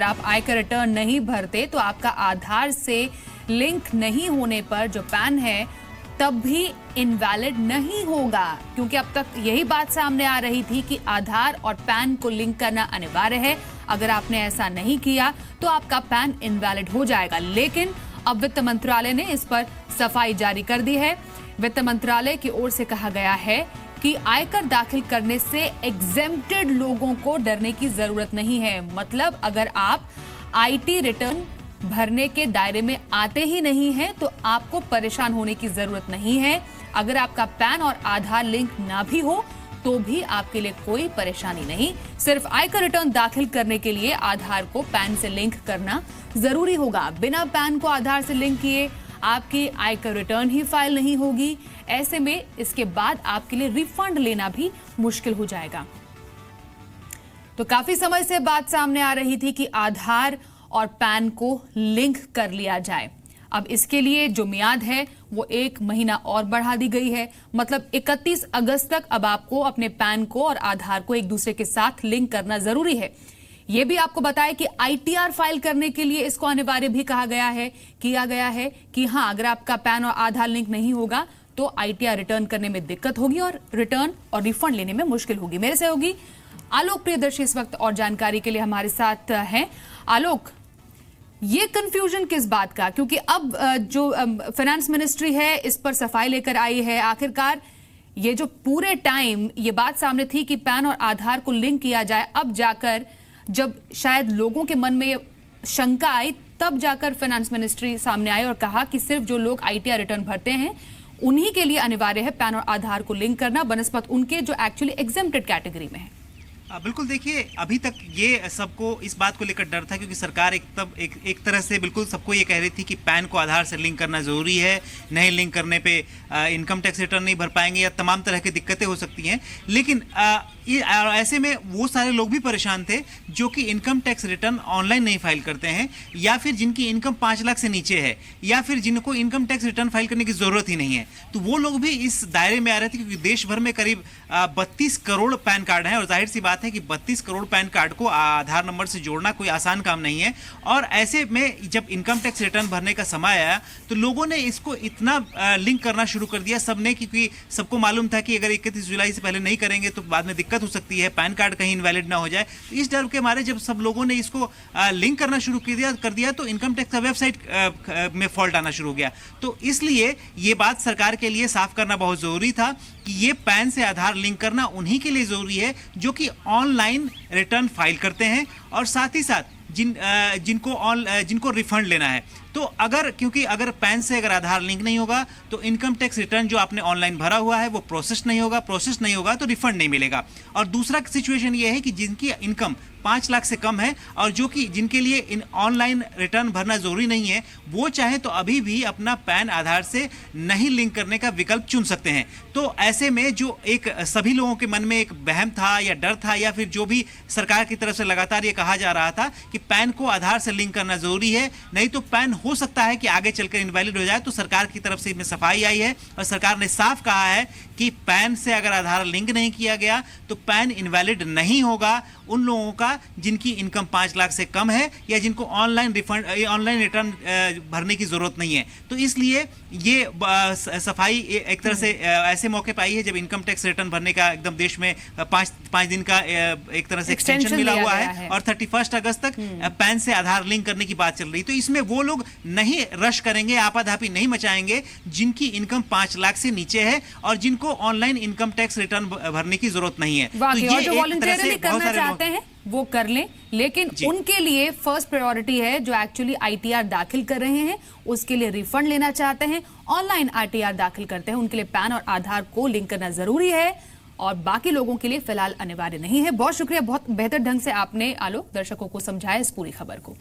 आप आयकर रिटर्न नहीं भरते तो आपका आधार से लिंक नहीं होने पर जो पैन है तब भी इनवैलिड नहीं होगा, क्योंकि अब तक यही बात सामने आ रही थी कि आधार और पैन को लिंक करना अनिवार्य है। अगर आपने ऐसा नहीं किया तो आपका पैन इनवैलिड हो जाएगा। लेकिन अब वित्त मंत्रालय ने इस पर सफाई जारी कर दी है। वित्त मंत्रालय की ओर से कहा गया है कि आयकर दाखिल करने से एग्जेम्प्टेड लोगों को डरने की जरूरत नहीं है। मतलब अगर आप आईटी रिटर्न भरने के दायरे में आते ही नहीं हैं तो आपको परेशान होने की जरूरत नहीं है। अगर आपका पैन और आधार लिंक ना भी हो तो भी आपके लिए कोई परेशानी नहीं। सिर्फ आयकर रिटर्न दाखिल करने के लिए आधार को पैन से लिंक करना जरूरी होगा। बिना पैन को आधार से लिंक किए आपकी आयकर रिटर्न ही फाइल नहीं होगी। ऐसे में इसके बाद आपके लिए रिफंड लेना भी मुश्किल हो जाएगा। तो काफी समय से बात सामने आ रही थी कि आधार और पैन को लिंक कर लिया जाए। अब इसके लिए जो मियाद है वो 1 महीना और बढ़ा दी गई है। मतलब 31 अगस्त तक अब आपको अपने पैन को और आधार को एक दूसरे के साथ लिंक करना जरूरी है। यह भी आपको बताया कि आईटीआर फाइल करने के लिए इसको अनिवार्य भी किया गया है कि हाँ, अगर आपका पैन और आधार लिंक नहीं होगा तो आईटीआर रिटर्न करने में दिक्कत होगी और रिटर्न और रिफंड लेने में मुश्किल होगी। मेरे सहयोगी आलोक प्रियदर्शी इस वक्त और जानकारी के लिए हमारे साथ हैं। आलोक, ये कंफ्यूजन किस बात का, क्योंकि अब जो फाइनेंस मिनिस्ट्री है इस पर सफाई लेकर आई है। आखिरकार ये जो पूरे टाइम ये बात सामने थी कि पैन और आधार को लिंक किया जाए, अब जाकर जब शायद लोगों के मन में ये शंका आई तब जाकर फाइनेंस मिनिस्ट्री सामने आई और कहा कि सिर्फ जो लोग आईटीआर रिटर्न भरते हैं उन्हीं के लिए अनिवार्य है पैन और आधार को लिंक करना, बनस्पत उनके जो एक्चुअली एग्जेम्प्टेड कैटेगरी में है। बिल्कुल, देखिए अभी तक ये सबको इस बात को लेकर डर था क्योंकि सरकार एक तरह से बिल्कुल सबको ये कह रही थी कि पैन को आधार से लिंक करना ज़रूरी है, नहीं लिंक करने पे इनकम टैक्स रिटर्न नहीं भर पाएंगे या तमाम तरह की दिक्कतें हो सकती हैं। लेकिन ऐसे में वो सारे लोग भी परेशान थे जो कि इनकम टैक्स रिटर्न ऑनलाइन नहीं फाइल करते हैं, या फिर जिनकी इनकम 5 लाख से नीचे है, या फिर जिनको इनकम टैक्स रिटर्न फाइल करने की ज़रूरत ही नहीं है। तो वो लोग भी इस दायरे में आ रहे थे क्योंकि देश भर में करीब 32 करोड़ पैन कार्ड हैं और जाहिर सी बात है कि 32 करोड़ पैन कार्ड को आधार नंबर से जोड़ना कोई आसान काम नहीं है। और ऐसे में जब इनकम टैक्स रिटर्न भरने का समय आया तो लोगों ने इसको इतना लिंक करना शुरू कर दिया सबने, क्योंकि सबको मालूम था कि अगर 31 जुलाई से पहले नहीं करेंगे तो बाद में दिक्कत हो सकती है, पैन कार्ड कहीं इनवैलिड ना हो जाए। तो इस डर के मारे जब सब लोगों ने इसको लिंक करना शुरू कर दिया तो इनकम टैक्स का वेबसाइट में फॉल्ट आना शुरू हो गया। तो इसलिए ये बात सरकार के लिए साफ करना बहुत जरूरी था कि ये पैन से आधार लिंक करना उन्हीं के लिए जरूरी है जो कि ऑनलाइन रिटर्न फाइल करते हैं और साथ ही साथ जिनको रिफंड लेना है। तो क्योंकि अगर पैन से अगर आधार लिंक नहीं होगा तो इनकम टैक्स रिटर्न जो आपने ऑनलाइन भरा हुआ है वो प्रोसेस नहीं होगा तो रिफंड नहीं मिलेगा। और दूसरा सिचुएशन ये है कि जिनकी इनकम 5 लाख से कम है और जिनके लिए ऑनलाइन रिटर्न भरना जरूरी नहीं है, वो चाहे तो अभी भी अपना पैन आधार से नहीं लिंक करने का विकल्प चुन सकते हैं। तो ऐसे में जो एक सभी लोगों के मन में एक वहम था या डर था, या फिर जो भी सरकार की तरफ से लगातार ये कहा जा रहा था कि पैन को आधार से लिंक करना जरूरी है, नहीं तो पैन हो सकता है कि आगे चलकर इनवैलिड हो जाए, तो सरकार की तरफ से इसमें सफाई आई है और सरकार ने साफ कहा है कि पैन से अगर आधार लिंक नहीं किया गया तो पैन इनवैलिड नहीं होगा उन लोगों का जिनकी इनकम 5 लाख से कम है या जिनको ऑनलाइन रिटर्न भरने की जरूरत नहीं है। तो इसलिए ये सफाई एक तरह से ऐसे मौके पर आई है जब इनकम टैक्स रिटर्न भरने का एकदम देश में 5 दिन का एक तरह से एक्सटेंशन मिला हुआ है और 31 अगस्त तक पैन से आधार लिंक करने की बात चल रही। तो इसमें वो लोग नहीं रश करेंगे, आपाधापी नहीं मचाएंगे जिनकी इनकम 5 लाख से नीचे है और जिनको ऑनलाइन इनकम टैक्स रिटर्न भरने की जरूरत नहीं है। तो ये एक तरह से बहुत सारे लोग हैं वो कर लें, लेकिन उनके लिए फर्स्ट प्रायोरिटी है जो एक्चुअली आईटीआर दाखिल कर रहे हैं, उसके लिए रिफंड लेना चाहते हैं, ऑनलाइन आईटीआर दाखिल करते हैं, उनके लिए पैन और आधार को लिंक करना जरूरी है और बाकी लोगों के लिए फिलहाल अनिवार्य नहीं है। बहुत शुक्रिया, बहुत बेहतर ढंग से आपने आलोक दर्शकों को समझाया इस पूरी खबर को।